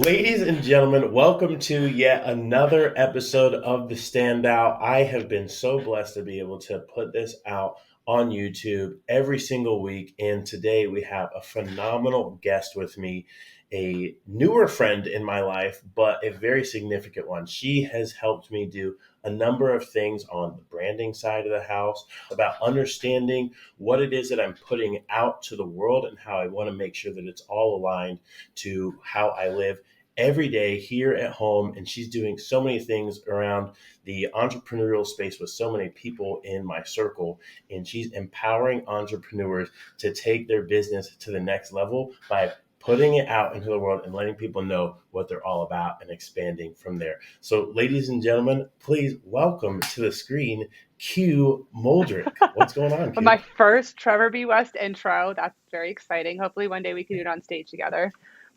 Ladies and gentlemen, welcome to yet another episode of the Standout. I have been so blessed to be able to put this out on YouTube every single week. And today we have a phenomenal guest with me, a newer friend in my life, but a very significant one. She has helped me do a number of things on the branding side of the house, about understanding what it is that I'm putting out to the world and how I want to make sure that it's all aligned to how I live every day here at home. And she's doing so many things around the entrepreneurial space with so many people in my circle. And she's empowering entrepreneurs to take their business to the next level by putting it out into the world and letting people know what they're all about and expanding from there. So, ladies and gentlemen, please welcome to the screen Q Moldrik. What's going on, Q? My first Trevor B. West intro. That's very exciting. Hopefully one day we can do it on stage together.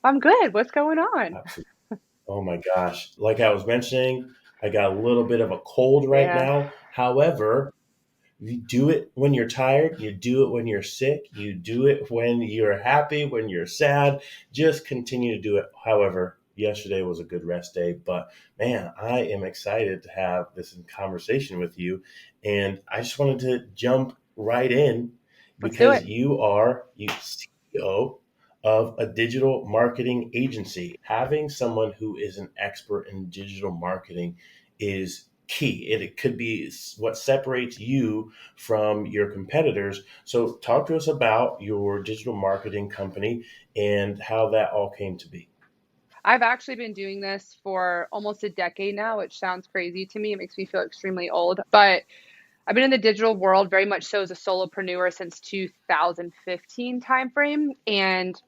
I'm good. What's going on? Absolutely. Oh my gosh. Like I was mentioning, I got a little bit of a cold right Yeah. now. However, you do it when you're tired, you do it when you're sick, you do it when you're happy, when you're sad. Just continue to do it. However, yesterday was a good rest day, but man, I am excited to have this conversation with you. And I just wanted to jump right in Let's do because it. you CEO of a digital marketing agency. Having someone who is an expert in digital marketing is key. It could be what separates you from your competitors. So, talk to us about your digital marketing company and how that all came to be. I've actually been doing this for almost a decade now, which sounds crazy to me. It makes me feel extremely old. But I've been in the digital world very much so as a solopreneur since 2015 timeframe. And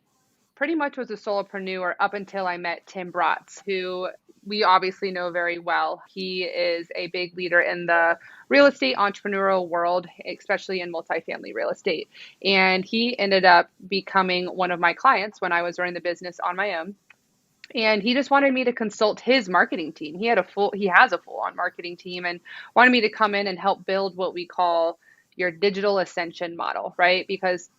pretty much was a solopreneur up until I met Tim Bratz, who we obviously know very well. He is a big leader in the real estate entrepreneurial world, especially in multifamily real estate. And he ended up becoming one of my clients when I was running the business on my own. And he just wanted me to consult his marketing team. He has a full on marketing team and wanted me to come in and help build what we call your digital ascension model, right? Because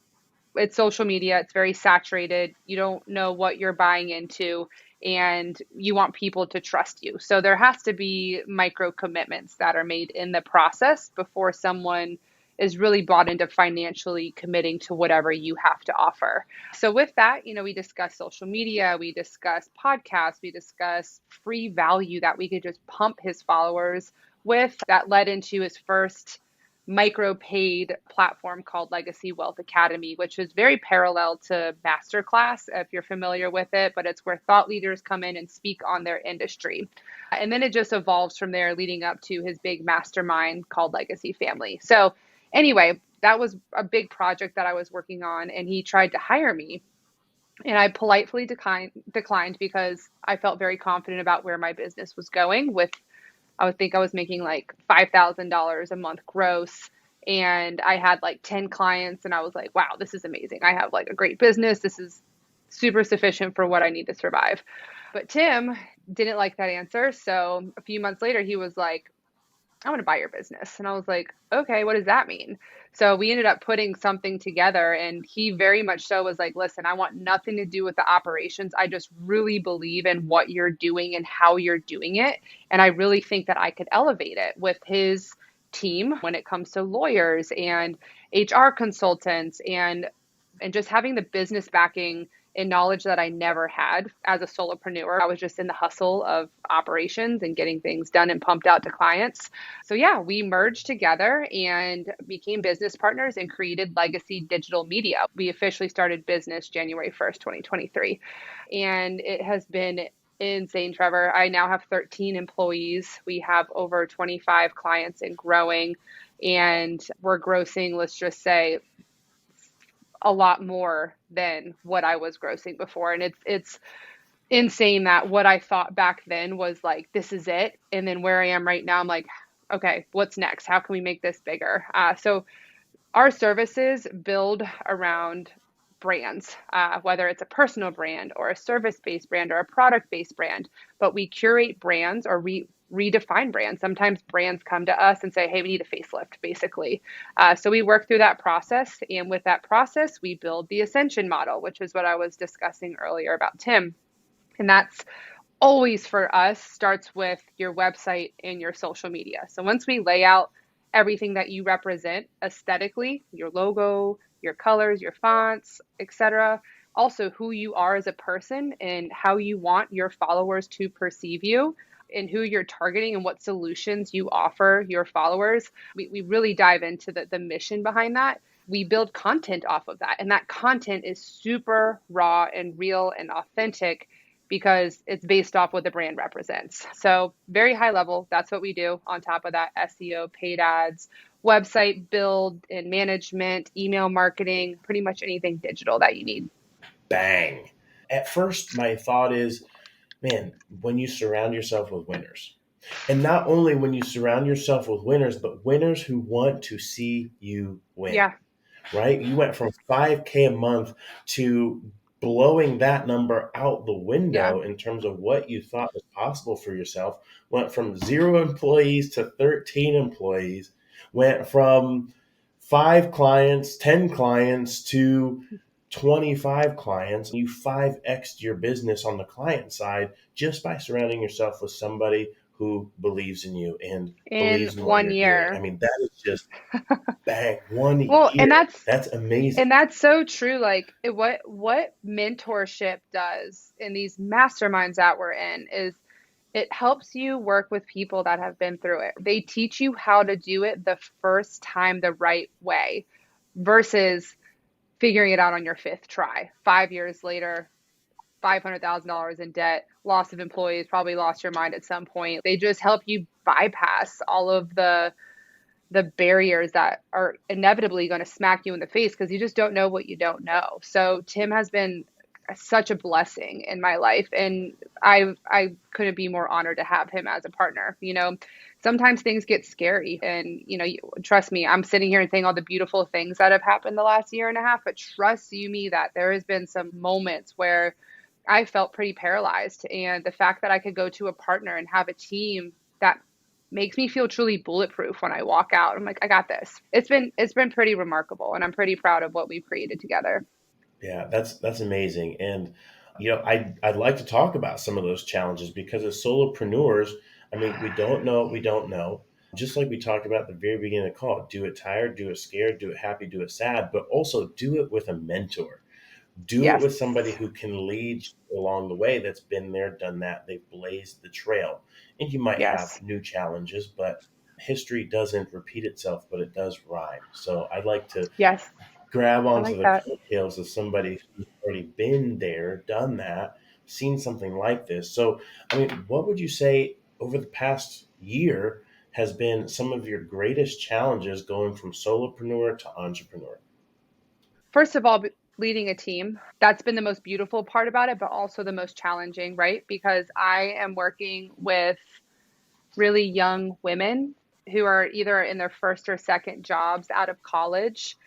it's social media, it's very saturated. You don't know what you're buying into, and you want people to trust you. So there has to be micro commitments that are made in the process before someone is really bought into financially committing to whatever you have to offer. So with that, we discuss social media, we discuss podcasts, we discuss free value that we could just pump his followers with. That led into his first micro paid platform called Legacy Wealth Academy, which is very parallel to Masterclass, if you're familiar with it, but it's where thought leaders come in and speak on their industry. And then it just evolves from there, leading up to his big mastermind called Legacy Family. So, anyway, that was a big project that I was working on, and he tried to hire me. And I politely declined because I felt very confident about where my business was going with I would think I was making like $5,000 a month gross. And I had like 10 clients, and I was like, wow, this is amazing. I have like a great business. This is super sufficient for what I need to survive. But Tim didn't like that answer. So a few months later, he was like, I want to buy your business. And I was like, okay, what does that mean? So we ended up putting something together, and he very much so was like, listen, I want nothing to do with the operations. I just really believe in what you're doing and how you're doing it. And I really think that I could elevate it with his team when it comes to lawyers and HR consultants and just having the business backing and knowledge that I never had as a solopreneur. I was just in the hustle of operations and getting things done and pumped out to clients. So yeah, we merged together and became business partners and created Legacy Digital Media. We officially started business January 1st, 2023. And it has been insane, Trevor. I now have 13 employees. We have over 25 clients and growing. And we're grossing, let's just say, a lot more than what I was grossing before. And it's insane that what I thought back then was like, this is it. And then where I am right now, I'm like, okay, what's next? How can we make this bigger? So our services build around brands, whether it's a personal brand or a service-based brand or a product-based brand, but we curate brands or redefine brands. Sometimes brands come to us and say, hey, we need a facelift, basically. So we work through that process. And with that process, we build the ascension model, which is what I was discussing earlier about Tim. And that's always for us starts with your website and your social media. So once we lay out everything that you represent aesthetically, your logo, your colors, your fonts, etc., also who you are as a person and how you want your followers to perceive you and who you're targeting and what solutions you offer your followers. We really dive into the mission behind that. We build content off of that. And that content is super raw and real and authentic because it's based off what the brand represents. So very high level, that's what we do. On top of that, SEO, paid ads, website build and management, email marketing, pretty much anything digital that you need. Bang. At first, my thought is, man, when you surround yourself with winners, and not only when you surround yourself with winners, but winners who want to see you win, Yeah, right? You went from 5K a month to blowing that number out the yeah. window in terms of what you thought was possible for yourself. Went from 0 employees to 13 employees, went from 5 clients, 10 clients to 25 clients. You 5x'd your business on the client side just by surrounding yourself with somebody who believes in you and In believes in what one you're doing. I year. mean, that is just bang, one Well, and year. That's amazing. that's so true. Like what mentorship does in these masterminds that we're in is it helps you work with people that have been through it. They teach you how to do it the first time the right way versus figuring it out on your fifth try. 5 years later, $500,000 in debt, loss of employees, probably lost your mind at some point. They just help you bypass all of the barriers that are inevitably going to smack you in the face because you just don't know what you don't know. So Tim has been such a blessing in my life, and I couldn't be more honored to have him as a partner. Sometimes things get scary, and trust me, I'm sitting here and saying all the beautiful things that have happened the last year and a half, but trust you me that there has been some moments where I felt pretty paralyzed, and the fact that I could go to a partner and have a team that makes me feel truly bulletproof when I walk out. I'm like, I got this. It's been pretty remarkable, and I'm pretty proud of what we've created together. Yeah, that's amazing. And I'd like to talk about some of those challenges because as solopreneurs, I mean, we don't know what we don't know. Just like we talked about at the very beginning of the call, do it tired, do it scared, do it happy, do it sad, but also do it with a mentor. Do it Yes. with somebody who can lead you along the way that's been there, done that. They've blazed the trail. And you might have Yes. new challenges, but history doesn't repeat itself, but it does rhyme. So I'd like to Yes. grab I onto like the that. coattails of somebody who's already been there, done that, seen something like this. So, I mean, what would you say over the past year has been some of your greatest challenges going from solopreneur to entrepreneur? First of all, leading a team, that's been the most beautiful part about it, but also the most challenging, right? Because I am working with really young women who are either in their first or second jobs out of college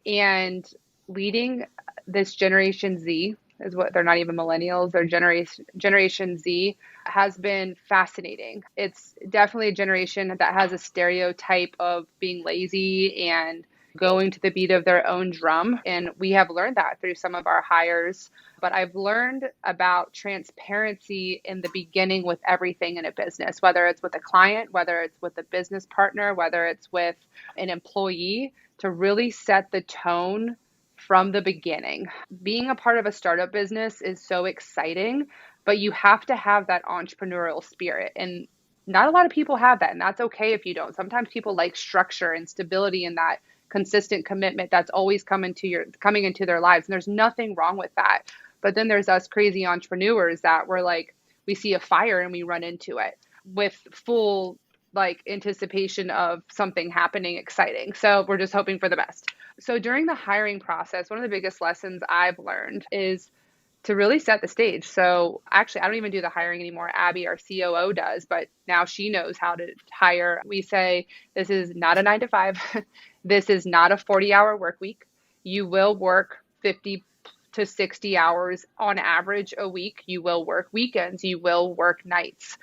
and leading this Generation Z is what they're not even millennials, they're Generation Z has been fascinating. It's definitely a generation that has a stereotype of being lazy and going to the beat of their own drum. And we have learned that through some of our hires. But I've learned about transparency in the beginning with everything in a business, whether it's with a client, whether it's with a business partner, whether it's with an employee, to really set the tone from the beginning. Being a part of a startup business is so exciting, but you have to have that entrepreneurial spirit. And not a lot of people have that, and that's okay if you don't. Sometimes people like structure and stability and that consistent commitment that's always coming into their lives. And there's nothing wrong with that. But then there's us crazy entrepreneurs that we're like, we see a fire and we run into it with full like anticipation of something happening exciting. So we're just hoping for the best. So during the hiring process, one of the biggest lessons I've learned is to really set the stage. So actually, I don't even do the hiring anymore. Abby, our COO, does, but now she knows how to hire. We say this is not a 9 to 5. This is not a 40-hour work week. You will work 50 to 60 hours on average a week. You will work weekends. You will work nights.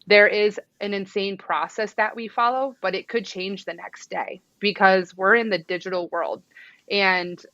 There is an insane process that we follow, but it could change the next day because we're in the digital world. And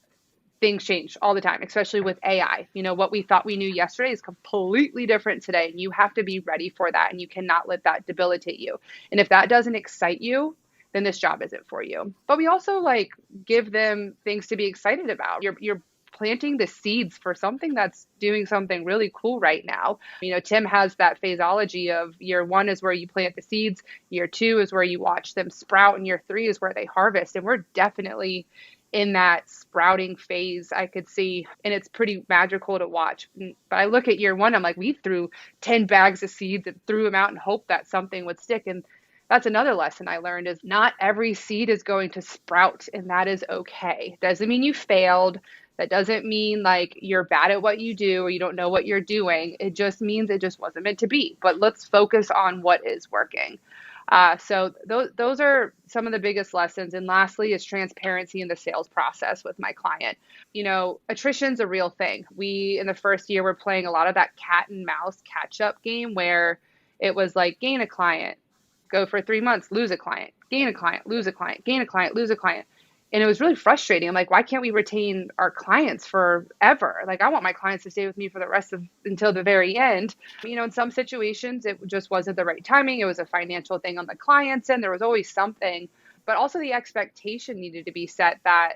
things change all the time, especially with AI. What we thought we knew yesterday is completely different today. And you have to be ready for that. And you cannot let that debilitate you. And if that doesn't excite you, then this job isn't for you. But we also like give them things to be excited about. You're planting the seeds for something that's doing something really cool right now. Tim has that phraseology of year one is where you plant the seeds, year two is where you watch them sprout, and year three is where they harvest. And we're definitely in that sprouting phase, I could see, and it's pretty magical to watch. But I look at year one, I'm like, we threw 10 bags of seeds and threw them out and hoped that something would stick. And that's another lesson I learned is not every seed is going to sprout, and that is okay. Doesn't mean you failed. That doesn't mean like you're bad at what you do or you don't know what you're doing. It just means it just wasn't meant to be. But let's focus on what is working. So those are some of the biggest lessons. And lastly is transparency in the sales process with my client. Attrition's a real thing. We, in the first year, were playing a lot of that cat and mouse catch up game where it was like gain a client, go for 3 months, lose a client, gain a client, lose a client, gain a client, lose a client. And it was really frustrating. I'm like, why can't we retain our clients forever? Like, I want my clients to stay with me for the rest of until the very end. In some situations, it just wasn't the right timing. It was a financial thing on the client's end. There was always something, but also the expectation needed to be set that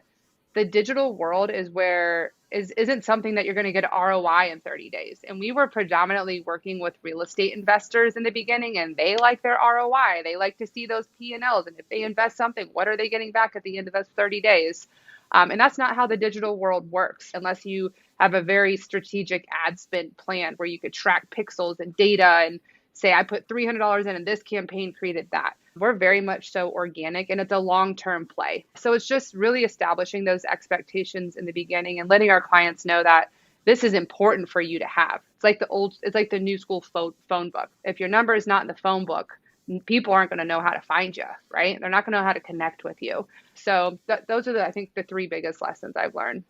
the digital world isn't something that you're going to get ROI in 30 days. And we were predominantly working with real estate investors in the beginning, and they like their ROI. They like to see those P&Ls. And if they invest something, what are they getting back at the end of those 30 days? And that's not how the digital world works unless you have a very strategic ad spend plan where you could track pixels and data and say, I put $300 in and this campaign created that. We're very much so organic, and it's a long-term play. So it's just really establishing those expectations in the beginning and letting our clients know that this is important for you to have. It's like the new school phone book. If your number is not in the phone book, people aren't going to know how to find you, right? They're not going to know how to connect with you. So those are I think the three biggest lessons I've learned.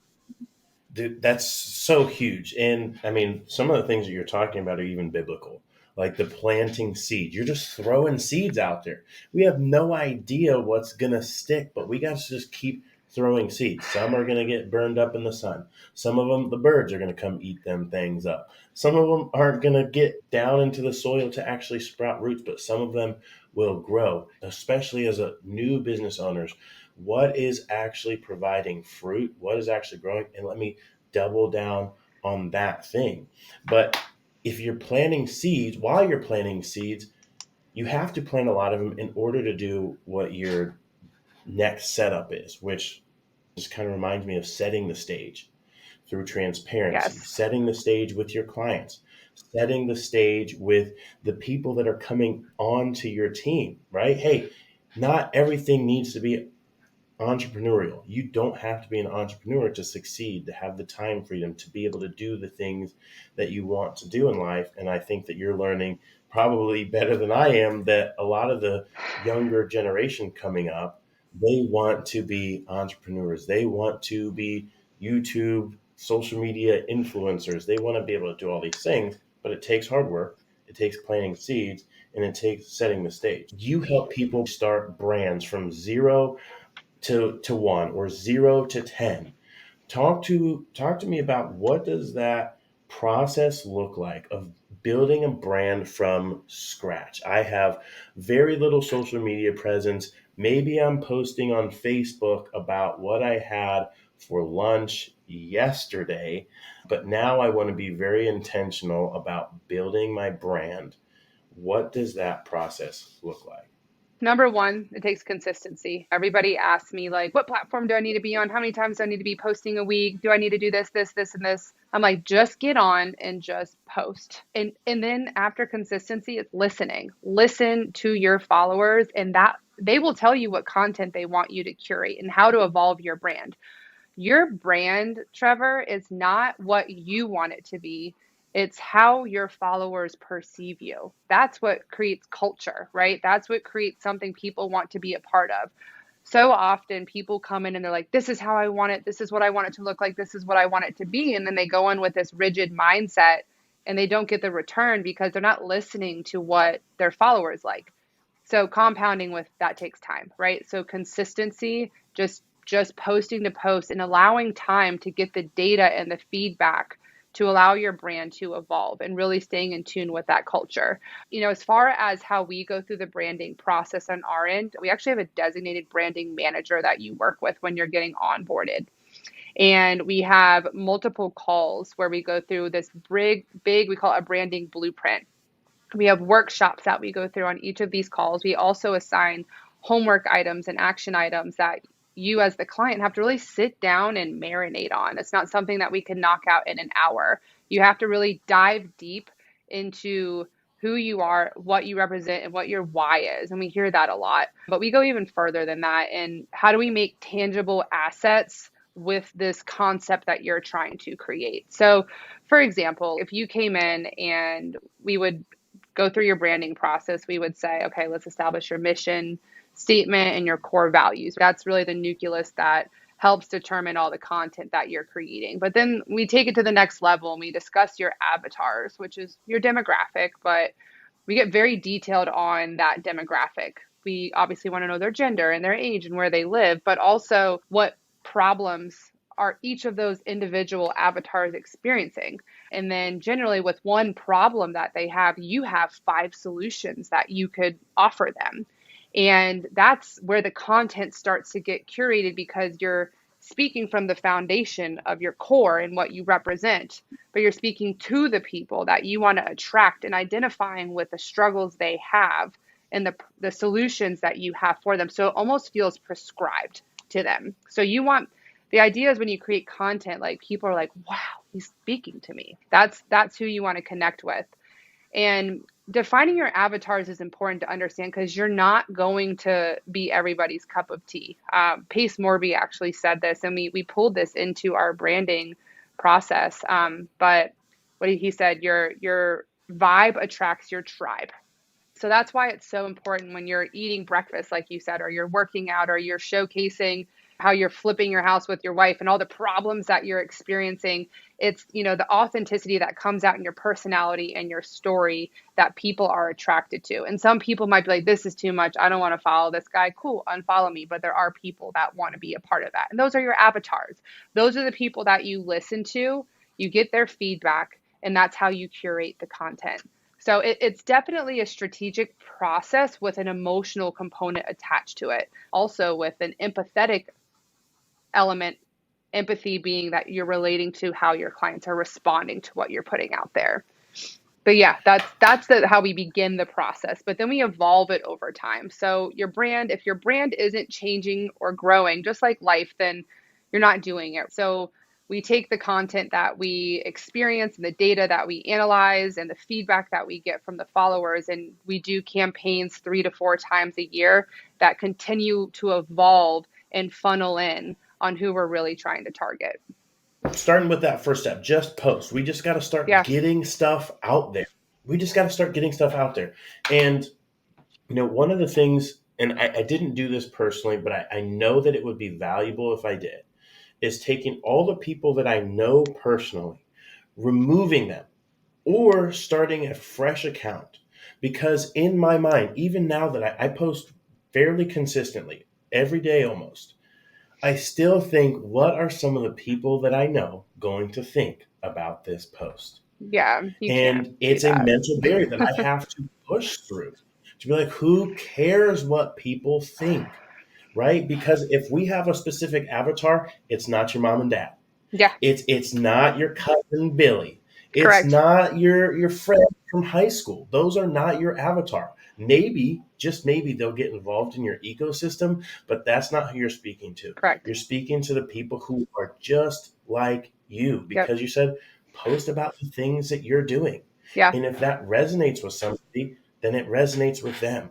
Dude, that's so huge. And I mean, some of the things that you're talking about are even biblical, like the planting seed. You're just throwing seeds out there. We have no idea what's going to stick, but we got to just keep throwing seeds. Some are going to get burned up in the sun. Some of them, the birds are going to come eat them things up. Some of them aren't going to get down into the soil to actually sprout roots, but some of them will grow, especially as a new business owners. What is actually providing fruit? What is actually growing? And let me double down on that thing. But if you're planting seeds, while you're planting seeds, you have to plant a lot of them in order to do what your next setup is, which just kind of reminds me of setting the stage through transparency, Yes. setting the stage with your clients, setting the stage with the people that are coming onto your team, right? Hey, not everything needs to be entrepreneurial. You don't have to be an entrepreneur to succeed, to have the time freedom, to be able to do the things that you want to do in life. And I think that you're learning probably better than I am that a lot of the younger generation coming up, they want to be entrepreneurs. They want to be YouTube, social media influencers. They want to be able to do all these things, but it takes hard work. It takes planting seeds and it takes setting the stage. You help people start brands from zero to one or 0 to 10. Talk to me about what does that process look like of building a brand from scratch. I have very little social media presence. Maybe I'm posting on Facebook about what I had for lunch yesterday, but now I want to be very intentional about building my brand. What does that process look like? Number one, it takes consistency. Everybody asks me, like, what platform do I need to be on? How many times do I need to be posting a week? Do I need to do this, this, this, and this? I'm like, just get on and just post. And then after consistency, it's listening. Listen to your followers, and that they will tell you what content they want you to curate and how to evolve your brand. Your brand, Trevor, is not what you want it to be. It's how your followers perceive you. That's what creates culture, right? That's what creates something people want to be a part of. So often people come in and they're like, this is how I want it. This is what I want it to look like. This is what I want it to be. And then they go in with this rigid mindset and they don't get the return because they're not listening to what their followers like. So compounding with that takes time, right? So consistency, just just posting to post and allowing time to get the data and the feedback to allow your brand to evolve and really staying in tune with that culture. As far as how we go through the branding process on our end, we actually have a designated branding manager that you work with when you're getting onboarded. And we have multiple calls where we go through this big, we call it a branding blueprint. We have workshops that we go through on each of these calls. We also assign homework items and action items that you as the client have to really sit down and marinate on. It's not something that we can knock out in an hour. You have to really dive deep into who you are, what you represent, and what your why is. And we hear that a lot. But we go even further than that. And how do we make tangible assets with this concept that you're trying to create? So, for example, if you came in and we would go through your branding process, we would say, okay, let's establish your mission statement and your core values. That's really the nucleus that helps determine all the content that you're creating. But then we take it to the next level and we discuss your avatars, which is your demographic, but we get very detailed on that demographic. We obviously want to know their gender and their age and where they live, but also what problems are each of those individual avatars experiencing. And then generally with one problem that they have, you have 5 solutions that you could offer them. And that's where the content starts to get curated because you're speaking from the foundation of your core and what you represent, but you're speaking to the people that you want to attract and identifying with the struggles they have and the solutions that you have for them. So it almost feels prescribed to them. So the idea is when you create content, like people are like, wow, he's speaking to me. That's who you want to connect with. And defining your avatars is important to understand because you're not going to be everybody's cup of tea. Pace Morby actually said this, and we pulled this into our branding process. But what he said, your vibe attracts your tribe. So that's why it's so important when you're eating breakfast, like you said, or you're working out, or you're showcasing how you're flipping your house with your wife and all the problems that you're experiencing. It's, the authenticity that comes out in your personality and your story that people are attracted to. And some people might be like, this is too much. I don't want to follow this guy. Cool, unfollow me. But there are people that want to be a part of that. And those are your avatars. Those are the people that you listen to, you get their feedback, and that's how you curate the content. So it's definitely a strategic process with an emotional component attached to it. Also with an empathetic element, empathy being that you're relating to how your clients are responding to what you're putting out there. But yeah, that's how we begin the process. But then we evolve it over time. So if your brand isn't changing or growing, just like life, then you're not doing it. So we take the content that we experience and the data that we analyze and the feedback that we get from the followers, and we do campaigns 3 to 4 times a year that continue to evolve and funnel in on who we're really trying to target. Starting with that first step, just post. We just got to start Yeah. getting stuff out there. We just got to start getting stuff out there. And, one of the things, and I didn't do this personally, but I know that it would be valuable if I did, is taking all the people that I know personally, removing them, or starting a fresh account. Because in my mind, even now that I post fairly consistently, every day almost, I still think, what are some of the people that I know going to think about this post? Yeah, you can't And do it's a that. mental barrier that I have to push through to be like, who cares what people think? Right? Because if we have a specific avatar, it's not your mom and dad. Yeah, It's not your cousin Billy. It's correct. not your friend from high school. Those are not your avatar. Maybe, just maybe, they'll get involved in your ecosystem, but that's not who you're speaking to. Correct. You're speaking to the people who are just like you, Yep. because you said post about the things that you're doing. Yeah. And if that resonates with somebody, then it resonates with them.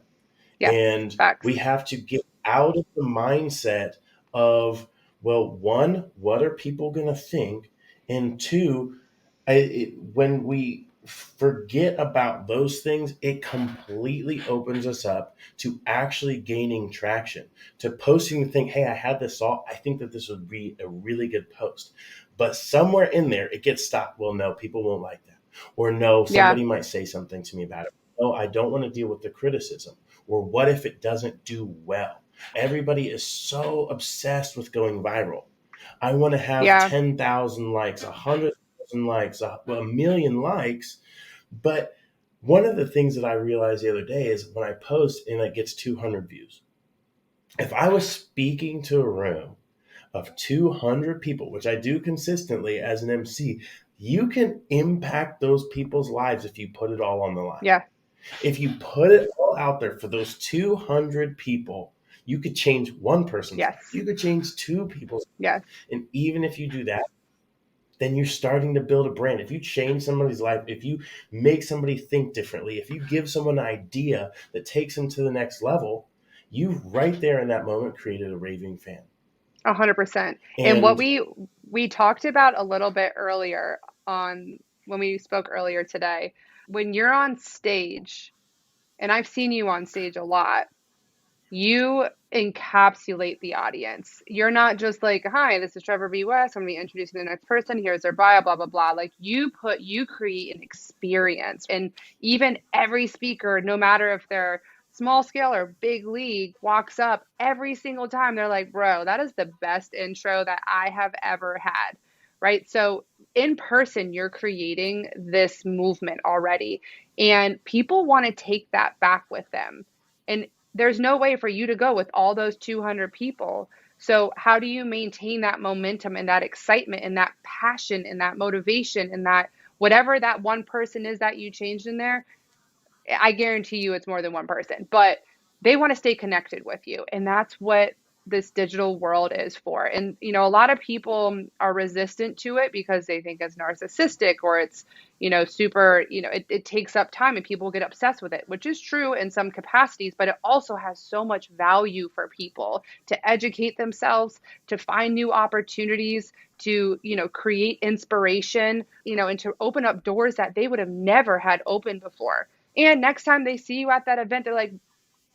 Yeah. And Facts. we have to get out of the mindset of, well, one, what are people going to think? And two, when we forget about those things, it completely opens us up to actually gaining traction, to posting the thing, hey, I had this thought. I think that this would be a really good post. But somewhere in there, it gets stopped. Well, no, people won't like that. Or no, Yeah. somebody might say something to me about it. No, I don't want to deal with the criticism. Or what if it doesn't do well? Everybody is so obsessed with going viral. I want to have Yeah. 10,000 likes, 100,000 likes, a million likes. But one of the things that I realized the other day is when I post and it gets 200 views, if I was speaking to a room of 200 people, which I do consistently as an MC, you can impact those people's lives if you put it all on the line. Yeah. If you put it all out there for those 200 people, you could change one person's life. Yes. You could change two people's Yes. lives. And even if you do that, then you're starting to build a brand. If you change somebody's life, if you make somebody think differently, if you give someone an idea that takes them to the next level, you right there in that moment created a raving fan. 100%. And what And we talked about a little bit earlier on when we spoke earlier today, when you're on stage, and I've seen you on stage a lot, you encapsulate the audience. You're not just like, hi, this is Trevor B. West. I'm going to be introducing the next person. Here's their bio, blah, blah, blah. Like you create an experience. And even every speaker, no matter if they're small scale or big league, walks up every single time. They're like, bro, that is the best intro that I have ever had. Right. So in person, you're creating this movement already. And people want to take that back with them. And there's no way for you to go with all those 200 people. So how do you maintain that momentum and that excitement and that passion and that motivation and that whatever that one person is that you changed in there? I guarantee you it's more than one person, but they want to stay connected with you. And that's what this digital world is for. And, a lot of people are resistant to it because they think it's narcissistic or it's, super, it takes up time and people get obsessed with it, which is true in some capacities, but it also has so much value for people to educate themselves, to find new opportunities, to, create inspiration, and to open up doors that they would have never had opened before. And next time they see you at that event, they're like,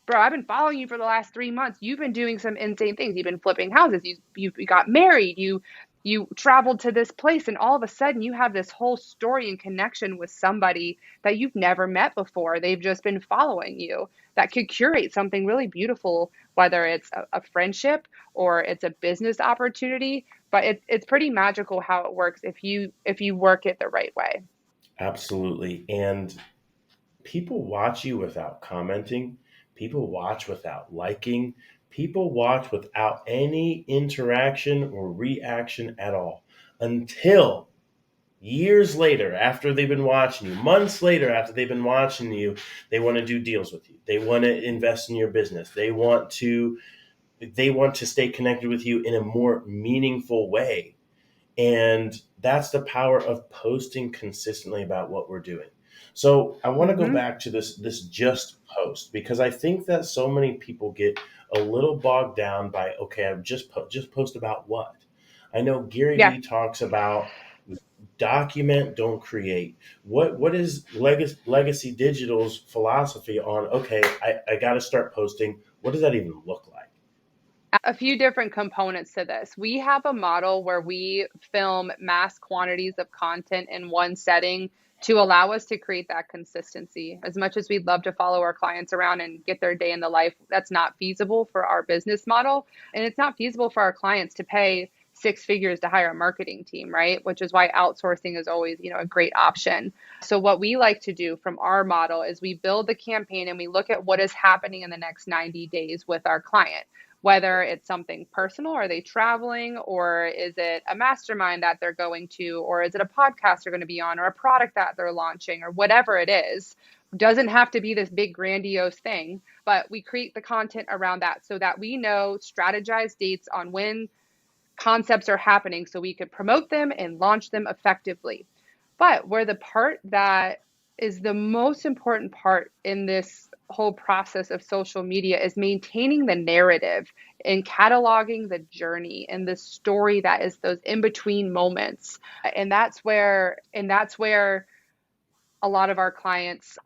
bro, I've been following you for the last 3 months. You've been doing some insane things. You've been flipping houses. You got married. You traveled to this place, and all of a sudden you have this whole story and connection with somebody that you've never met before. They've just been following you. That could curate something really beautiful, whether it's a friendship or it's a business opportunity. But it's pretty magical how it works if you work it the right way. absolutely. And people watch you without commenting, people watch without liking, people watch without any interaction or reaction at all until years later, after they've been watching you, months later after they've been watching you, they want to do deals with you. They want to invest in your business. They want to stay connected with you in a more meaningful way. And that's the power of posting consistently about what we're doing. So I want to go Hmm. back to this just post, because I think that so many people get a little bogged down by, okay, I'm just post about what. I know Gary Yeah. Vee talks about document, don't create. What is Legacy Digital's philosophy on, okay, I got to start posting. What does that even look like? A few different components to this. We have a model where we film mass quantities of content in one setting to allow us to create that consistency. As much as we'd love to follow our clients around and get their day in the life, that's not feasible for our business model. And it's not feasible for our clients to pay six figures to hire a marketing team, right? Which is why outsourcing is always, a great option. So what we like to do from our model is we build the campaign and we look at what is happening in the next 90 days with our client, whether it's something personal, are they traveling, or is it a mastermind that they're going to, or is it a podcast they're going to be on, or a product that they're launching, or whatever it is. Doesn't have to be this big grandiose thing, but we create the content around that so that we know strategized dates on when concepts are happening so we could promote them and launch them effectively. But where the part that is the most important part in this whole process of social media is maintaining the narrative and cataloging the journey and the story that is those in between moments. And that's where a lot of our clients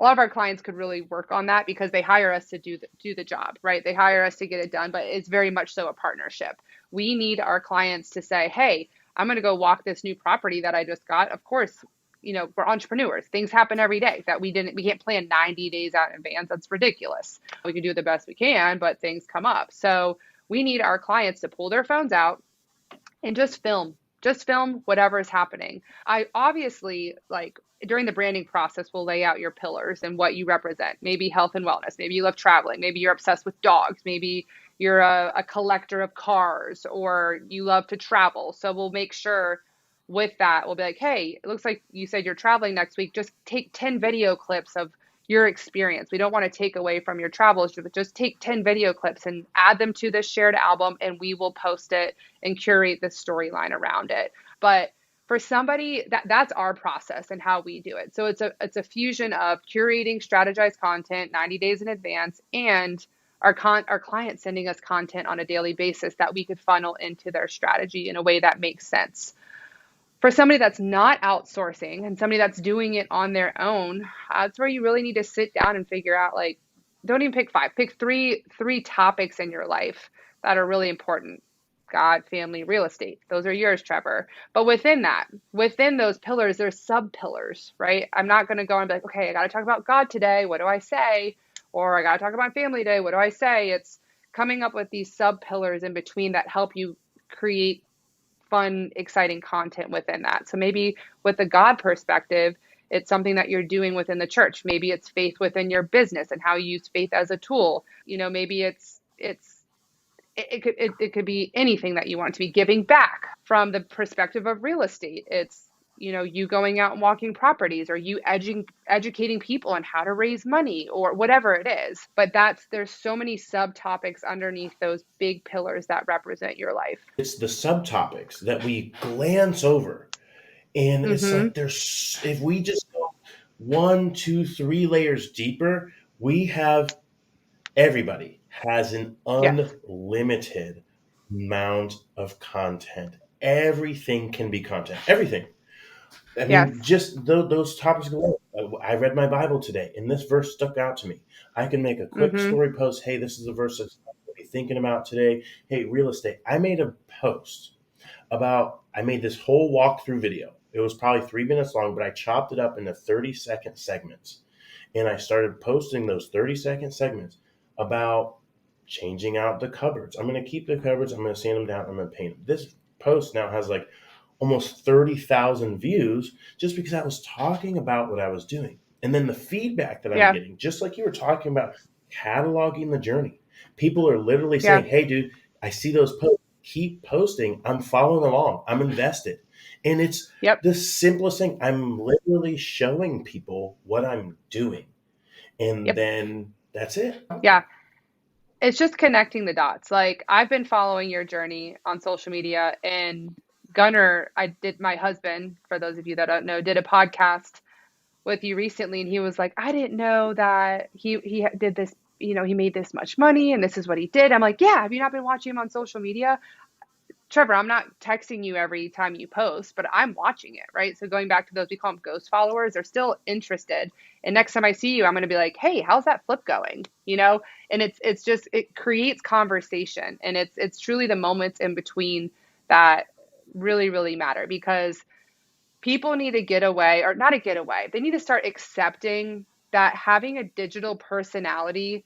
could really work on that because they hire us to do the job, right? They hire us to get it done, but it's very much so a partnership. We need our clients to say, hey, I'm going to go walk this new property that I just got. Of course, we're entrepreneurs. Things happen every day that we can't plan 90 days out in advance. That's ridiculous. We can do the best we can, but things come up. So we need our clients to pull their phones out and just film whatever is happening. I obviously, like, during the branding process, will lay out your pillars and what you represent. Maybe health and wellness. Maybe you love traveling. Maybe you're obsessed with dogs. Maybe you're a collector of cars, or you love to travel. So we'll make sure with that, we'll be like, hey, it looks like you said you're traveling next week. Just take 10 video clips of your experience. We don't want to take away from your travels, but just take 10 video clips and add them to this shared album, and we will post it and curate the storyline around it. But for somebody, that's our process and how we do it. So it's a fusion of curating strategized content 90 days in advance, and our clients sending us content on a daily basis that we could funnel into their strategy in a way that makes sense. For somebody that's not outsourcing and somebody that's doing it on their own, that's where you really need to sit down and figure out, like, don't even pick five, pick three topics in your life that are really important. God, family, real estate. Those are yours, Trevor. But within those pillars, there's sub pillars, right? I'm not going to go and be like, okay, I got to talk about God today. What do I say? Or I got to talk about family today. What do I say? It's coming up with these sub pillars in between that help you create fun, exciting content within that. So maybe with the God perspective, it's something that you're doing within the church. Maybe it's faith within your business and how you use faith as a tool. Maybe it could be anything that you want to be giving back from the perspective of real estate. It's, you going out and walking properties, or you educating people on how to raise money, or whatever it is. But there's so many subtopics underneath those big pillars that represent your life. It's the subtopics that we glance over. And it's Mm-hmm. like if we just go 1, 2, 3 layers deeper, everybody has an Yes. unlimited amount of content. Everything can be content. Everything. I Yes. mean, just those topics go on. I read my Bible today, and this verse stuck out to me. I can make a quick Mm-hmm. story post. Hey, this is a verse that I'm going to be thinking about today. Hey, real estate. I made a post I made this whole walkthrough video. It was probably 3 minutes long, but I chopped it up into 30-second segments. And I started posting those 30-second segments about changing out the cupboards. I'm going to keep the cupboards. I'm going to sand them down. I'm going to paint them. This post now has like almost 30,000 views just because I was talking about what I was doing. And then the feedback that I'm Yeah. getting, just like you were talking about cataloging the journey, people are literally Yeah. saying, hey, dude, I see those posts. Keep posting. I'm following along. I'm invested. And it's Yep. the simplest thing. I'm literally showing people what I'm doing. And Yep. then that's it. Yeah. It's just connecting the dots. Like, I've been following your journey on social media, and my husband, for those of you that don't know, did a podcast with you recently, and he was like, I didn't know that he did this, he made this much money and this is what he did. I'm like, yeah, have you not been watching him on social media? Trevor, I'm not texting you every time you post, but I'm watching it, right? So going back to those, we call them ghost followers, they're still interested. And next time I see you, I'm going to be like, hey, how's that flip going? And it creates conversation. And it's truly the moments in between that really, really matter, because people need to get away, or not a getaway. They need to start accepting that having a digital personality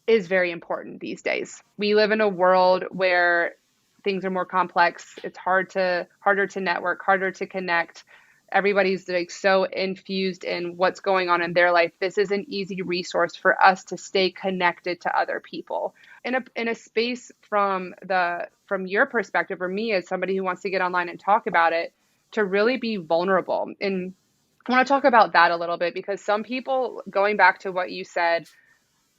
is very important these days. We live in a world where things are more complex. It's harder to network, harder to connect. Everybody's like so infused in what's going on in their life. This is an easy resource for us to stay connected to other people. In a space from your perspective, or me as somebody who wants to get online and talk about it, to really be vulnerable. And I want to talk about that a little bit, because some people, going back to what you said,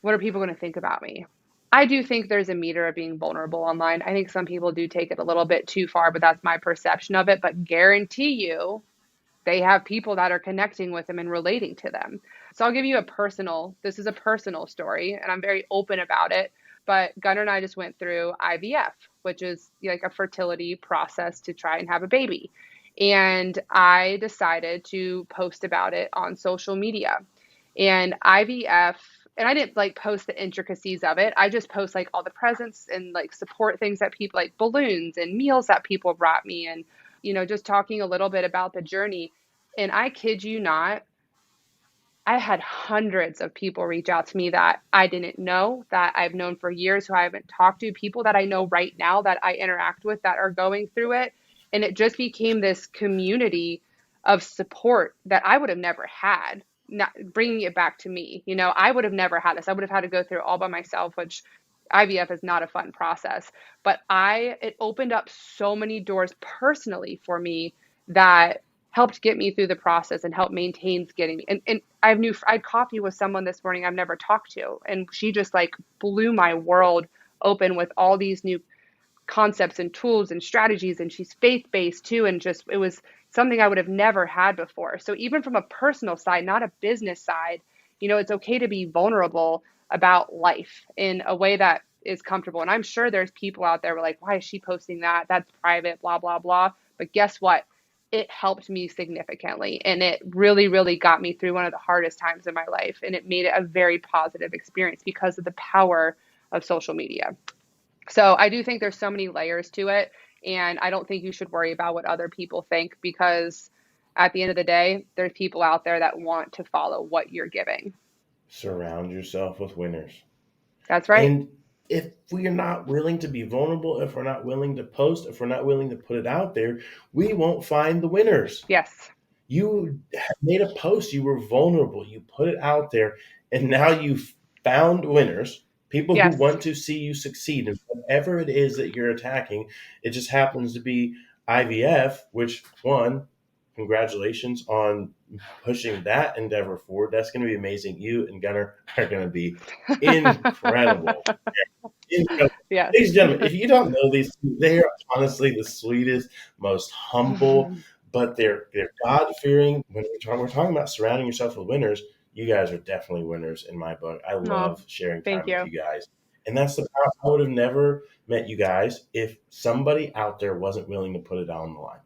what are people going to think about me? I do think there's a meter of being vulnerable online. I think some people do take it a little bit too far, but that's my perception of it. But guarantee you, they have people that are connecting with them and relating to them. So I'll give you this is a personal story, and I'm very open about it. But Gunnar and I just went through IVF, which is like a fertility process to try and have a baby. And I decided to post about it on social media. And IVF, and I didn't like post the intricacies of it. I just post like all the presents and like support things that people, like balloons and meals that people brought me, and just talking a little bit about the journey. And I kid you not, I had hundreds of people reach out to me that I didn't know, that I've known for years, who I haven't talked to, people that I know right now that I interact with that are going through it. And it just became this community of support that I would have never had. Not bringing it back to me, I would have never had this. I would have had to go through it all by myself, which IVF is not a fun process. But it opened up so many doors personally for me that helped get me through the process and helped maintain getting me. And I had coffee with someone this morning I've never talked to, and she just like blew my world open with all these new concepts and tools and strategies, and she's faith-based too, and just it was something I would have never had before. So even from a personal side, not a business side, it's okay to be vulnerable about life in a way that is comfortable. And I'm sure there's people out there who are like, why is she posting that? That's private, blah, blah, blah. But guess what? It helped me significantly, and it really, really got me through one of the hardest times in my life. And it made it a very positive experience because of the power of social media. So I do think there's so many layers to it, and I don't think you should worry about what other people think, because at the end of the day, there's people out there that want to follow what you're giving. Surround yourself with winners. That's right. And if we're not willing to be vulnerable, if we're not willing to post, if we're not willing to put it out there, we won't find the winners. Yes. You made a post, you were vulnerable, you put it out there, and now you've found winners, people who Yes. want to see you succeed in whatever it is that you're attacking. It just happens to be IVF, which, one, congratulations on pushing that endeavor forward. That's going to be amazing. You and Gunnar are going to be incredible. Incredible. Yes. Ladies and gentlemen, if you don't know these two, they are honestly the sweetest, most humble, but they're God fearing. When we're talking about surrounding yourself with winners, you guys are definitely winners in my book. I Oh, love sharing thank time with you. you guys, and that's the power. I would have never met you guys if somebody out there wasn't willing to put it on the line.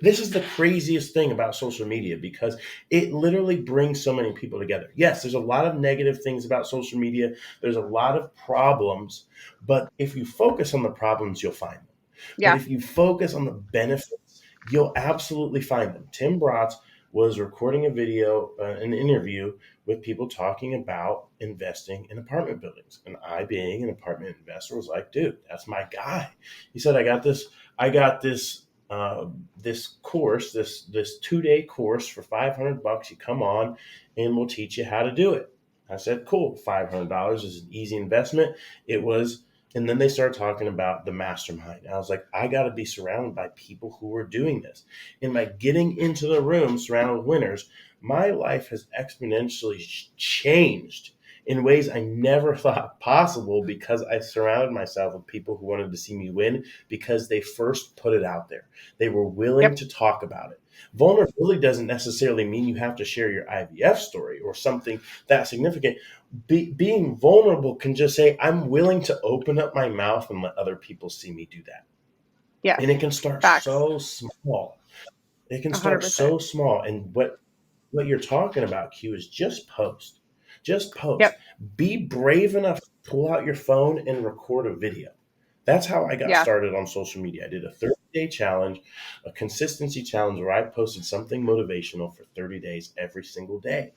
This is the craziest thing about social media, because it literally brings so many people together. Yes, there's a lot of negative things about social media. There's a lot of problems, but if you focus on the problems, you'll find them. But Yeah. if you focus on the benefits, you'll absolutely find them. Tim Bratz was recording a video, an interview with people talking about investing in apartment buildings. And I, being an apartment investor, was like, dude, that's my guy. He said, I got this course, this 2-day course for $500. You come on, and we'll teach you how to do it. I said, cool. $500 is an easy investment. It was. And then they started talking about the mastermind. I was like, I got to be surrounded by people who are doing this. And by getting into the room surrounded with winners, my life has exponentially changed in ways I never thought possible, because I surrounded myself with people who wanted to see me win, because they first put it out there. They were willing Yep. to talk about it. Vulnerability doesn't necessarily mean you have to share your IVF story or something that significant. Being vulnerable can just say, I'm willing to open up my mouth and let other people see me do that. Yes. And it can start Facts. so small. It can start 100%. so small. And what you're talking about, Q, is just post. Just post. Yep. Be brave enough to pull out your phone and record a video. That's how I got Yeah. started on social media. I did a 30-day challenge, a consistency challenge, where I posted something motivational for 30 days every single day.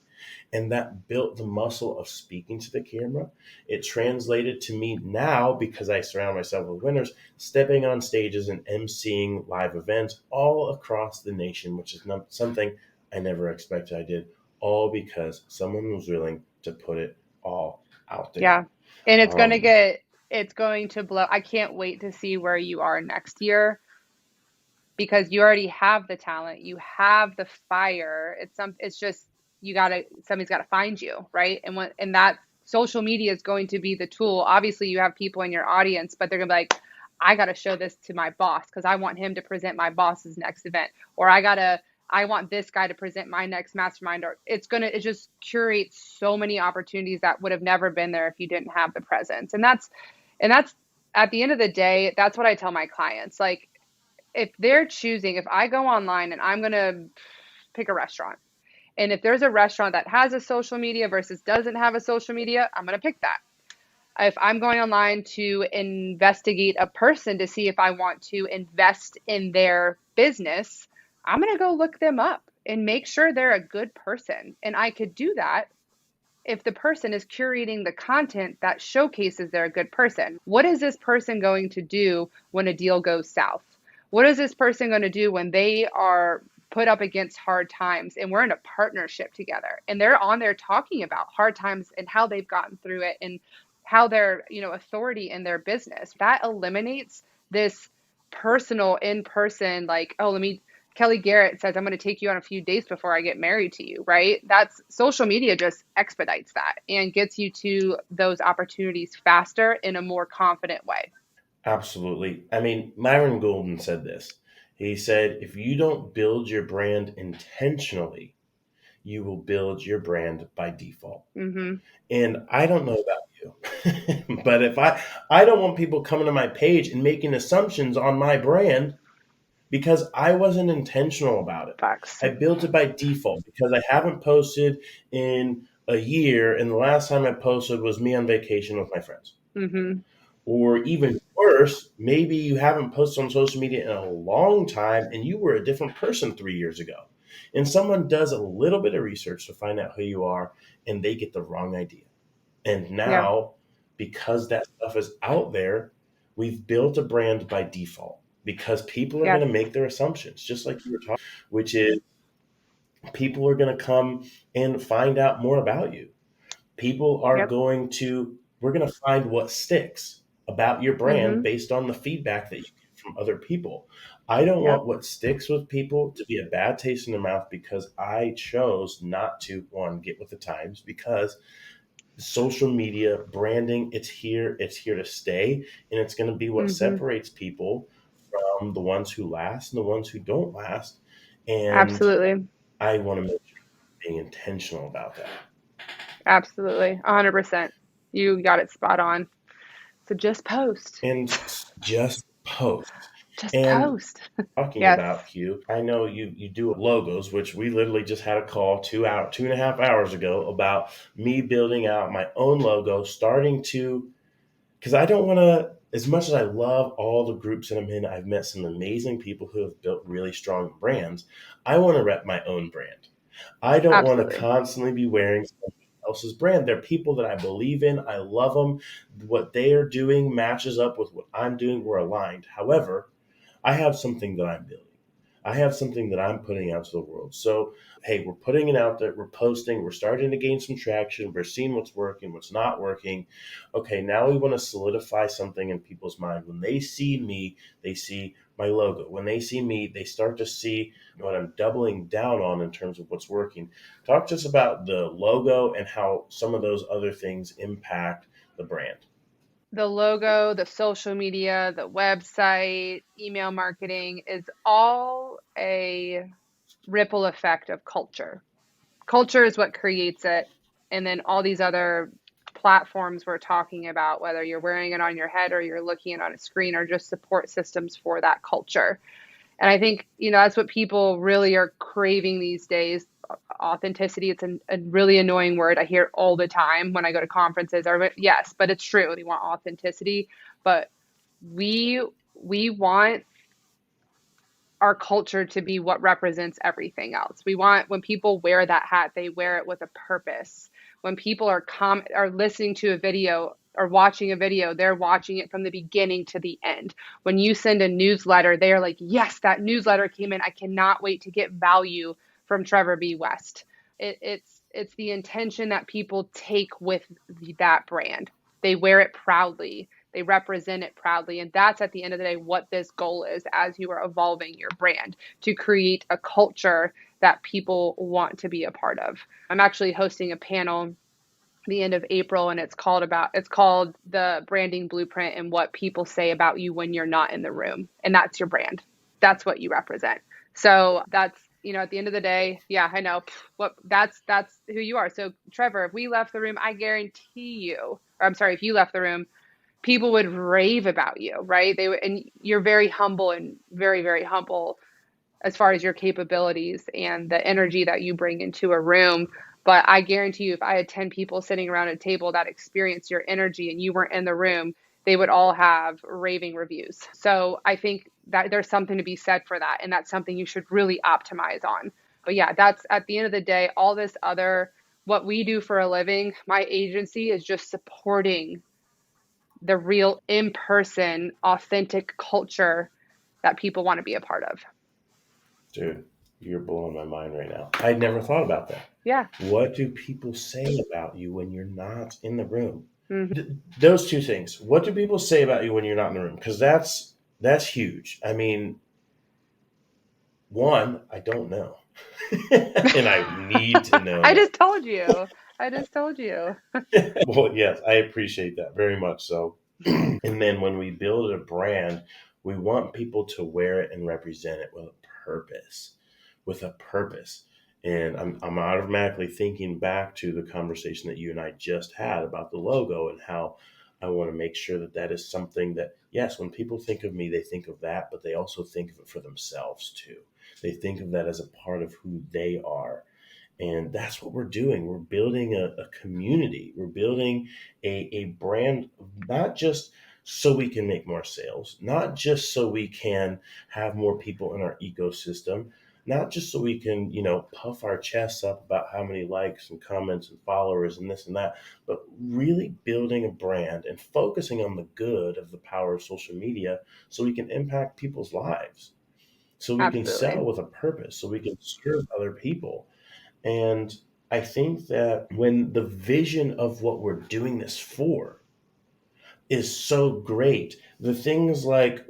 And that built the muscle of speaking to the camera. It translated to me now, because I surround myself with winners, stepping on stages and emceeing live events all across the nation, which is not something I never expected I did, all because someone was willing to put it all out there. Yeah. And Um, it's going to blow. I can't wait to see where you are next year, because you already have the talent, you have the fire. It's just somebody's got to find you, right? And that social media is going to be the tool. Obviously, you have people in your audience, but they're gonna be like, I got to show this to my boss because I want him to present my boss's next event, or I want this guy to present my next mastermind. Or it just curates so many opportunities that would have never been there if you didn't have the presence. And that's at the end of the day, that's what I tell my clients. Like, if I go online and I'm going to pick a restaurant, and if there's a restaurant that has a social media versus doesn't have a social media, I'm going to pick that. If I'm going online to investigate a person to see if I want to invest in their business, I'm going to go look them up. and make sure they're a good person. And I could do that if the person is curating the content that showcases they're a good person. What is this person going to do when a deal goes south? What is this person going to do when they are put up against hard times and we're in a partnership together and they're on there talking about hard times and how they've gotten through it and how they're, authority in their business? That eliminates this personal in person, like, oh, Kelly Garrett says, I'm going to take you on a few dates before I get married to you, right? That's social media just expedites that and gets you to those opportunities faster in a more confident way. Absolutely. I mean, Myron Golden said this. He said, if you don't build your brand intentionally, you will build your brand by default. Mm-hmm. And I don't know about you, but if I don't want people coming to my page and making assumptions on my brand because I wasn't intentional about it. Facts. I built it by default because I haven't posted in a year, and the last time I posted was me on vacation with my friends. Mm-hmm. Or even worse, maybe you haven't posted on social media in a long time and you were a different person 3 years ago. And someone does a little bit of research to find out who you are and they get the wrong idea. And Yeah. now, because that stuff is out there, we've built a brand by default because people are Yes. going to make their assumptions, just like you were talking, which is people are going to come and find out more about you. People are Yep. going to, we're going to find what sticks about your brand Mm-hmm. based on the feedback that you get from other people. I don't Yep. want what sticks with people to be a bad taste in their mouth because I chose not to, one, get with the times because social media branding, it's here to stay, and it's going to be what Mm-hmm. separates people from the ones who last and the ones who don't last. And Absolutely. I want to make sure being intentional about that. Absolutely. 100%. You got it spot on. So just post. And just post. Just And post. talking Yes. about Q, I know you do logos, which we literally just had a call 2.5 hours ago about me building out my own logo, starting to, because I don't want to, as much as I love all the groups that I'm in, I've met some amazing people who have built really strong brands. I want to rep my own brand. I don't want to Absolutely. constantly be wearing someone else's brand. They're people that I believe in. I love them. What they are doing matches up with what I'm doing. We're aligned. However, I have something that I'm building. I have something that I'm putting out to the world. So, hey, we're putting it out there. We're posting. We're starting to gain some traction. We're seeing what's working, what's not working. Okay, now we want to solidify something in people's mind. When they see me, they see my logo. When they see me, they start to see what I'm doubling down on in terms of what's working. Talk to us about the logo and how some of those other things impact the brand. The logo, the social media, the website, email marketing is all a ripple effect of culture. Culture is what creates it. And then all these other platforms we're talking about, whether you're wearing it on your head or you're looking it on a screen, are just support systems for that culture. And I think, that's what people really are craving these days. Authenticity, it's a really annoying word. I hear it all the time when I go to conferences. Yes, but it's true. They want authenticity, but we we want our culture to be what represents everything else. We want when people wear that hat, they wear it with a purpose. When people are listening to a video or watching a video, they're watching it from the beginning to the end. When you send a newsletter, they are like, "Yes, that newsletter came in. I cannot wait to get value from Trevor B. West." It's the intention that people take with that brand. They wear it proudly. They represent it proudly. And that's at the end of the day what this goal is as you are evolving your brand, to create a culture that people want to be a part of. I'm actually hosting a panel the end of April, and it's called the branding blueprint and what people say about you when you're not in the room. And that's your brand. That's what you represent. So that's, at the end of the day, yeah, I know what that's who you are. So Trevor, if we left the room, I guarantee you, or I'm sorry, if you left the room, people would rave about you, right? And you're very humble and very, very humble as far as your capabilities and the energy that you bring into a room. But I guarantee you, if I had 10 people sitting around a table that experienced your energy and you weren't in the room, they would all have raving reviews. So I think that there's something to be said for that. And that's something you should really optimize on. But yeah, that's at the end of the day, all this other, what we do for a living, my agency is just supporting the real in person, authentic culture that people want to be a part of. Dude, you're blowing my mind right now. I'd never thought about that. Yeah. What do people say about you when you're not in the room? Mm-hmm. Those two things. What do people say about you when you're not in the room? Because that's huge. I mean, one, I don't know, and I need to I know. just told you. I just told you. Well, yes, I appreciate that very much so. And then when we build a brand, we want people to wear it and represent it with a purpose, with a purpose. And I'm automatically thinking back to the conversation that you and I just had about the logo and how I want to make sure that that is something that, yes, when people think of me, they think of that, but they also think of it for themselves too. They think of that as a part of who they are. And that's what we're doing. We're building a community. We're building a brand, not just so we can make more sales, not just so we can have more people in our ecosystem, not just so we can, puff our chests up about how many likes and comments and followers and this and that, but really building a brand and focusing on the good of the power of social media so we can impact people's lives, so we can Absolutely. sell with a purpose, so we can serve other people. And I think that when the vision of what we're doing this for is so great, the things like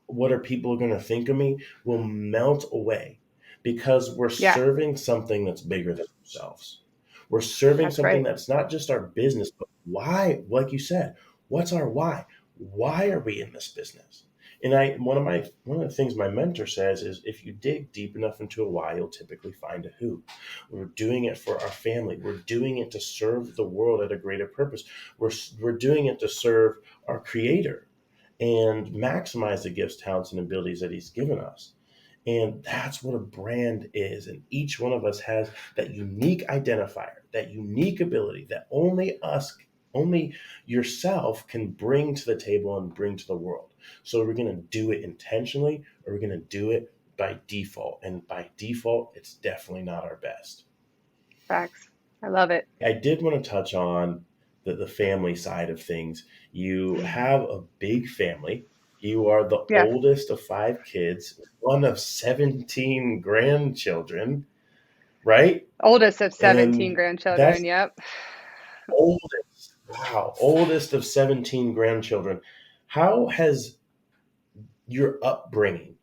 what are people going to think of me will melt away because we're Yeah, serving something that's bigger than ourselves. We're serving that's something right. that's not just our business, but why, like you said, what's our why? Why are we in this business? And one of the things my mentor says is if you dig deep enough into a why, you'll typically find a who. We're doing it for our family. We're doing it to serve the world at a greater purpose. We're doing it to serve our creator and maximize the gifts, talents, and abilities that he's given us. And that's what a brand is. And each one of us has that unique identifier, that unique ability that only yourself can bring to the table and bring to the world. So we're going to do it intentionally or we're going to do it by default. And by default, it's definitely not our best. Facts. I love it. I did want to touch on the family side of things. You have a big family. You are the Yeah. oldest of five kids, one of 17 grandchildren, right? Oldest of 17 And that's grandchildren. Yep. oldest. Wow, oldest of 17 grandchildren. How has your upbringing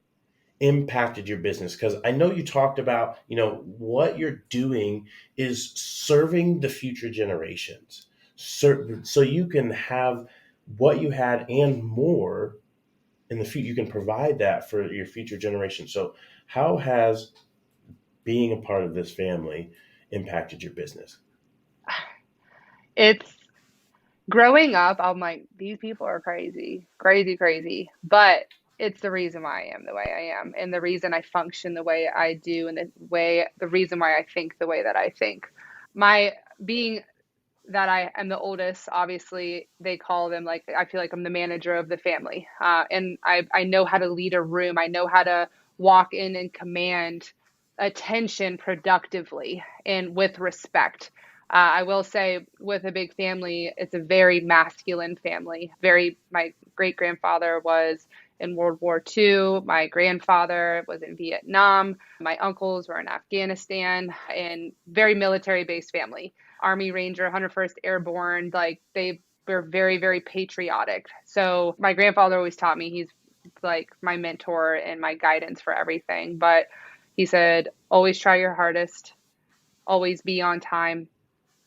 impacted your business? Because I know you talked about, what you're doing is serving the future generations, so you can have what you had and more in the future. You can provide that for your future generation. So how has being a part of this family impacted your business? It's growing up, I'm like, these people are crazy, crazy, crazy. But it's the reason why I am the way I am, and the reason I function the way I do, and the reason why I think the way that I think. My being that I am the oldest, obviously they call them like, I feel like I'm the manager of the family. And I know how to lead a room. I know how to walk in and command attention productively and with respect. I will say with a big family, it's a very masculine family. My great grandfather was in World War II. My grandfather was in Vietnam. My uncles were in Afghanistan, and very military based family. Army Ranger, 101st Airborne, like they were very, very patriotic. So my grandfather always taught me, he's like my mentor and my guidance for everything. But he said, always try your hardest, always be on time,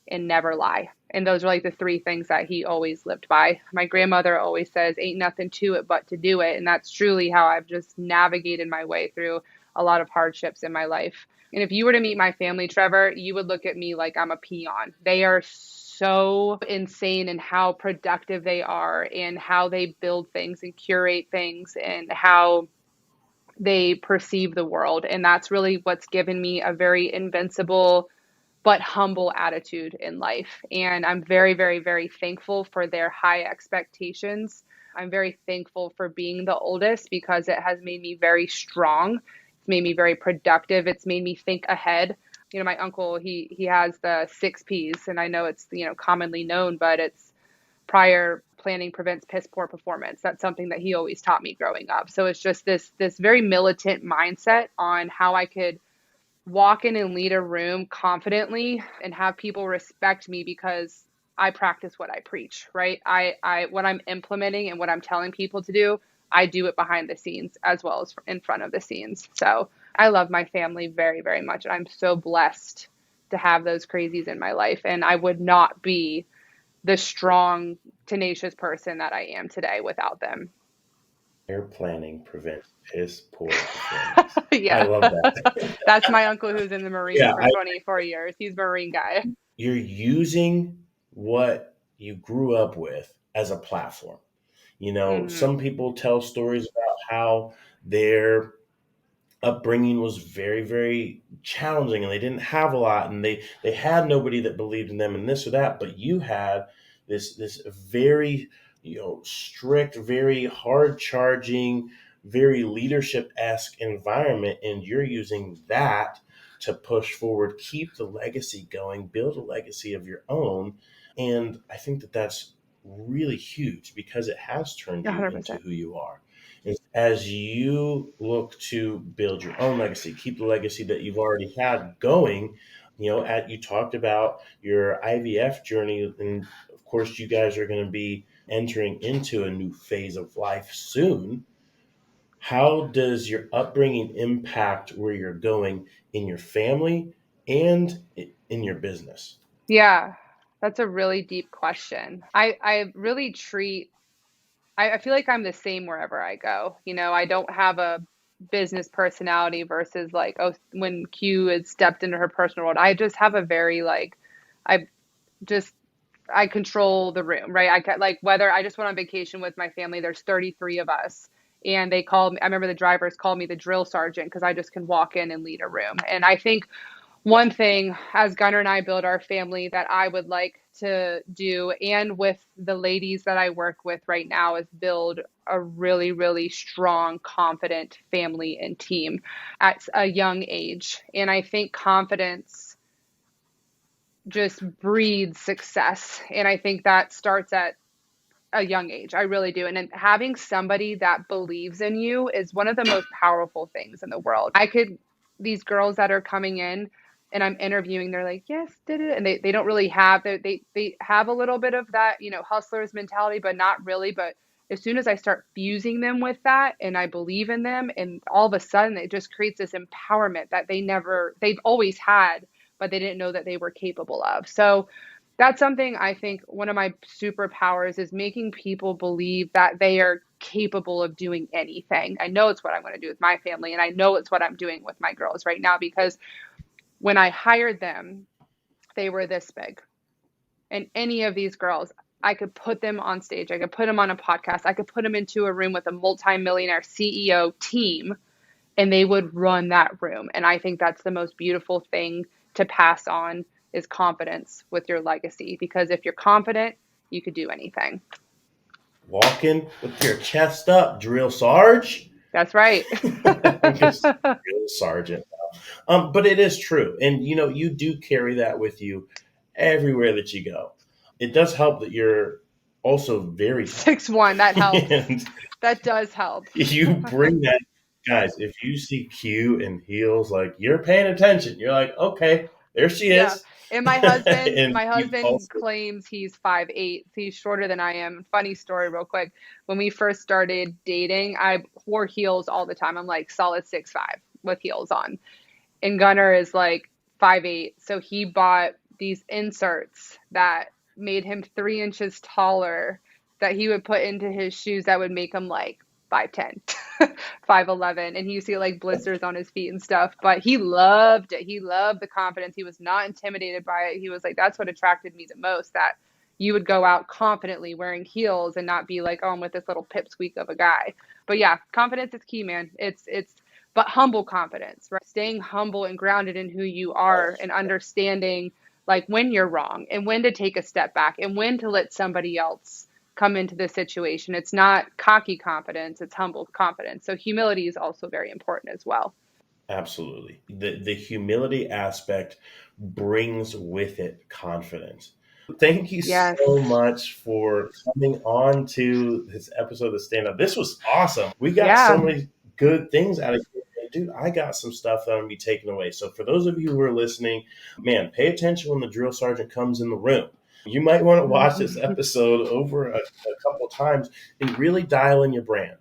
and never lie. And those are like the three things that he always lived by. My grandmother always says, ain't nothing to it but to do it. And that's truly how I've just navigated my way through a lot of hardships in my life. And if you were to meet my family, Trevor, you would look at me like I'm a peon. They are so insane in how productive they are and how they build things and curate things and how they perceive the world. And that's really what's given me a very invincible but humble attitude in life. And I'm very, very, very thankful for their high expectations. I'm very thankful for being the oldest because it has made me very strong. It's made me very productive. It's made me think ahead. My uncle, he has the 6 Ps, and I know it's, commonly known, but it's prior planning prevents piss poor performance. That's something that he always taught me growing up. So it's just this very militant mindset on how I could walk in and lead a room confidently and have people respect me because I practice what I preach, right? I what I'm implementing and what I'm telling people to do, I do it behind the scenes as well as in front of the scenes. So I love my family very, very much. And I'm so blessed to have those crazies in my life. And I would not be the strong, tenacious person that I am today without them. Air planning prevents piss poor performance. I Yeah. love that. That's my uncle who's in the Marines Yeah, for 24 years. He's a Marine guy. you're using what you grew up with as a platform. Hmm. Some people tell stories about how their upbringing was very, very challenging and they didn't have a lot and they had nobody that believed in them and this or that, but you had this very, strict, very hard charging, very leadership-esque environment, and you're using that to push forward, keep the legacy going, build a legacy of your own. And I think that that's really huge because it has turned you into 100%. who you are. As you look to build your own legacy, keep the legacy that you've already had going, you talked about your IVF journey, and of course, you guys are going to be entering into a new phase of life soon. How does your upbringing impact where you're going in your family and in your business? Yeah, that's a really deep question. I really treat, I feel like I'm the same wherever I go. I don't have a business personality versus like, oh, when Q had stepped into her personal world. I just have a very like, I just I control the room, right? Like whether I just went on vacation with my family, there's 33 of us. And they called me, I remember the drivers called me the drill sergeant because I just can walk in and lead a room. And I think one thing as Gunnar and I build our family that I would like to do, and with the ladies that I work with right now, is build a really, really strong, confident family and team at a young age. And I think confidence just breeds success. And I think that starts at a young age. I really do. And then having somebody that believes in you is one of the most powerful things in the world. These girls that are coming in and I'm interviewing, they're like, yes, did it. And they don't really have, they have a little bit of that, hustlers mentality, but not really. But as soon as I start fusing them with that and I believe in them, and all of a sudden it just creates this empowerment that they've always had, but they didn't know that they were capable of. So that's something I think one of my superpowers is making people believe that they are capable of doing anything. I know it's what I'm going to do with my family, and I know it's what I'm doing with my girls right now because when I hired them, they were this big. And any of these girls, I could put them on stage, I could put them on a podcast, I could put them into a room with a multimillionaire CEO team, and they would run that room. And I think that's the most beautiful thing to pass on is confidence with your legacy. Because if you're confident, you could do anything. Walking with your chest up, drill sarge. That's right. I'm just drill sergeant. But it is true. And you do carry that with you everywhere that you go. It does help that you're also very tall. 6'1", that helps. And That does help. you bring that, guys, if you see Q in heels, like you're paying attention. You're like, okay, there she Yeah. is. And my husband, And my you husband also, claims he's 5'8". He's shorter than I am. Funny story real quick. When we first started dating, I wore heels all the time. I'm like solid 6'5" with heels on. And Gunnar is like 5'8". So he bought these inserts that made him 3 inches taller that he would put into his shoes that would make him like 5'10", 5'11". And he used to get like blisters on his feet and stuff. But he loved it. He loved the confidence. He was not intimidated by it. He was like, that's what attracted me the most, that you would go out confidently wearing heels and not be like, oh, I'm with this little pipsqueak of a guy. But yeah, confidence is key, man. It's but humble confidence, right? Staying humble and grounded in who you are and understanding like when you're wrong and when to take a step back and when to let somebody else come into the situation. It's not cocky confidence, it's humble confidence. So humility is also very important as well. Absolutely. The humility aspect brings with it confidence. Thank you Yes. so much for coming on to this episode of Stand Up. This was awesome. We got so Yeah. many good things out of it. Dude, I got some stuff that I'm gonna be taking away. So for those of you who are listening, man, pay attention when the drill sergeant comes in the room. You might want to watch this episode over a couple times and really dial in your brand.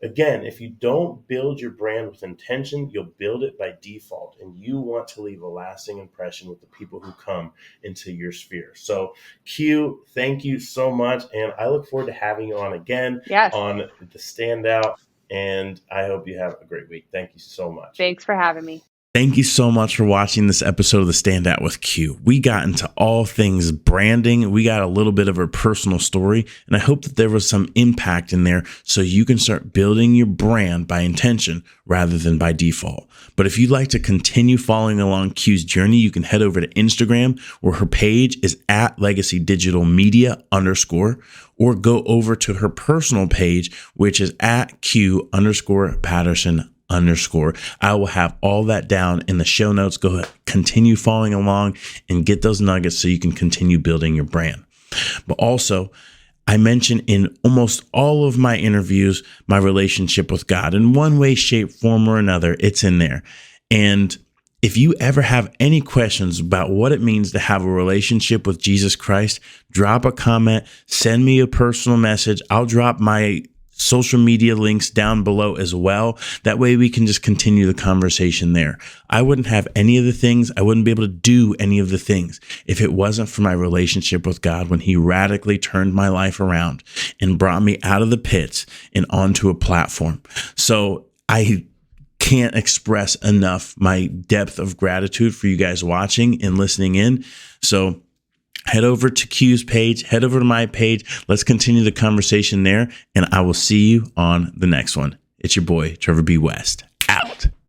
Again, if you don't build your brand with intention, you'll build it by default, and you want to leave a lasting impression with the people who come into your sphere. So, Q, thank you so much, and I look forward to having you on again Yes. on the Standout, and I hope you have a great week. Thank you so much. Thanks for having me. Thank you so much for watching this episode of the Standout with Q. We got into all things branding. We got a little bit of her personal story, and I hope that there was some impact in there so you can start building your brand by intention rather than by default. But if you'd like to continue following along Q's journey, you can head over to Instagram, where her page is at Legacy Digital Media _, or go over to her personal page, which is at Q_Patterson_. I will have all that down in the show notes. Go ahead, continue following along and get those nuggets so you can continue building your brand. But also, I mention in almost all of my interviews, my relationship with God in one way, shape, form, or another. It's in there. And if you ever have any questions about what it means to have a relationship with Jesus Christ, drop a comment, send me a personal message. I'll drop my social media links down below as well. That way we can just continue the conversation there. I wouldn't have any of the things. I wouldn't be able to do any of the things if it wasn't for my relationship with God when he radically turned my life around and brought me out of the pits and onto a platform. So I can't express enough my depth of gratitude for you guys watching and listening in. So head over to Q's page, head over to my page. Let's continue the conversation there, and I will see you on the next one. It's your boy, Trevor B. West, out.